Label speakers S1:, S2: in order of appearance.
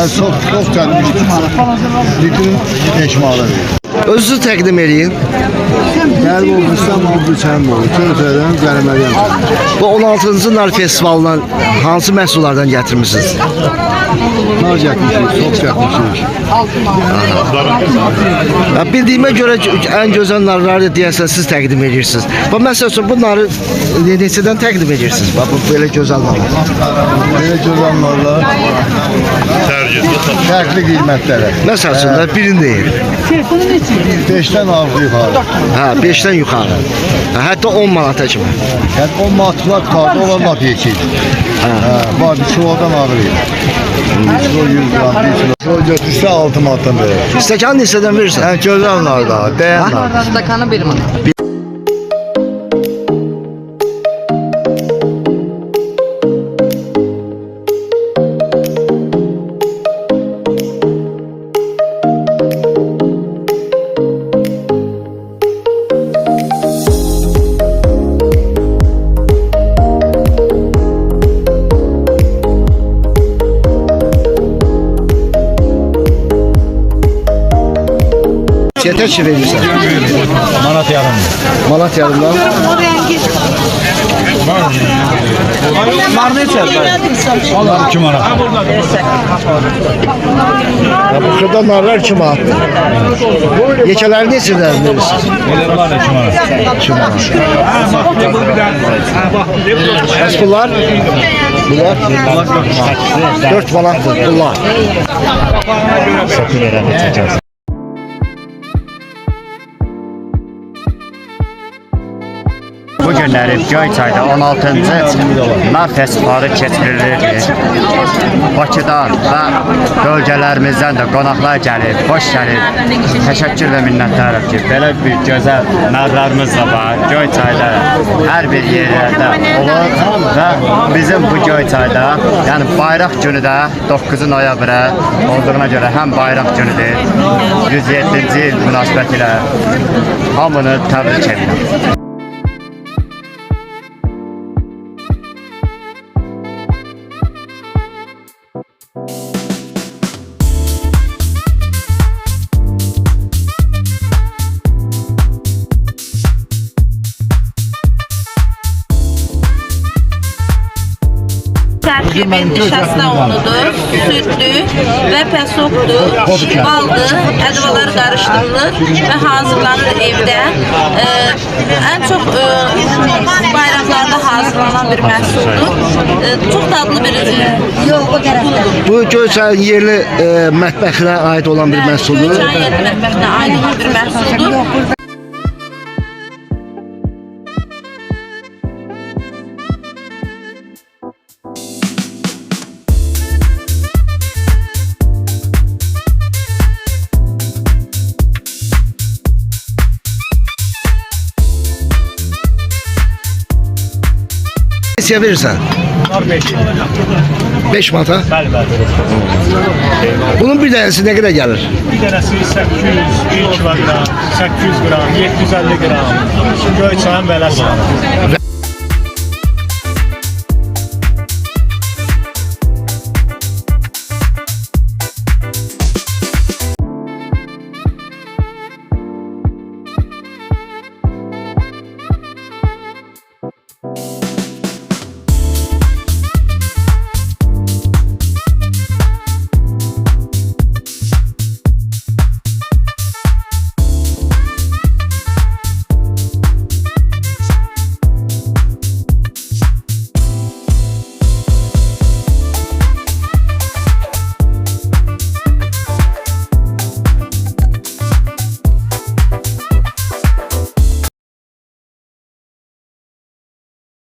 S1: Çok çatmıştım. Litrin 5 manata verir.
S2: Özünüzü təqdim eləyin.
S1: Gəlib olmuşsam, oldu çənim oldu. Körfədən gəlməliyəm.
S2: Bu 16-cı nar festivalından hansı məhsullardan gətirmisiniz?
S1: Nar çəkmişik, çox çəkmişik.
S2: Bildiyimə görə ən gözəl narları deyəsən siz təqdim edirsiniz. Bax, məsəl üçün bu narı neçədən təqdim edirsiniz? Bax, bu belə gözəl narlar.
S1: Belə gözəl narlar fərqli qiymətlərə.
S2: Məsəl üçün də birini deyir.
S1: 5-dən artıq yuxarı.
S2: Hə, 5-dən yuxarı. Hətta 10 manata kimi.
S1: Yəni 10 manatlar kartı olan lap yekiydi. Bax, bir kilodan ağır. Bir kilo 100 gram, bir kilo götürsə 6 manatdan verir.
S2: Stəkan neçədən verirsən?
S1: Yəni gözəl narda, dəyən nar.
S3: Stakanı 1 manat.
S2: Yeter çi verirsən?
S1: Manat yarım.
S2: Manat yarımdan.
S1: Nar neçə? Nar 2 manat.
S2: Bu xırda narlar 2 manat. Yekələri neçədən verirsiniz?
S1: Bunlar 2 manat.
S2: 2 manat. Bəs bunlar? Bunlar 4 manatdır bunlar.
S1: Satı verən çəkəcəksən.
S4: Bu günləri Göyçayda 16-cı nar festivalı keçirilirdi. Bakıdan və bölgələrimizdən də qonaqlar gəlib, xoş gəlib. Təşəkkür və minnətdarıq ki, belə bir gözəl narlarımız da var. Göyçayda hər bir yerlərdə olur və bizim bu Göyçayda, yəni bayraq günü də 9 noyabrə olduğuna görə həm bayraq günüdür, 107-ci il münasibətilə hamını təbrik edirəm.
S5: Tərkibi nişasta unudur, südlü və pəsokdur, baldır, ədvalar qarışdırılır və hazırlanır evdə. Ən çox bayramlarda hazırlanan bir məhsuldur. Çox dadlı bir puldur.
S2: Bu Göyçayın yerli mətbəxinə aid olan bir məhsuldur.
S5: Göyçayın yerli mətbəxinə aid olan bir məhsuldur.
S2: Neçəyə verirsən? 5 manata?
S6: Bəli.
S2: Bunun bir dənəsi nə qədər gəlir?
S6: Bir dənəsi 800, 1 kilogram, 800 qram, 750 qram. Göyçayın beləsi.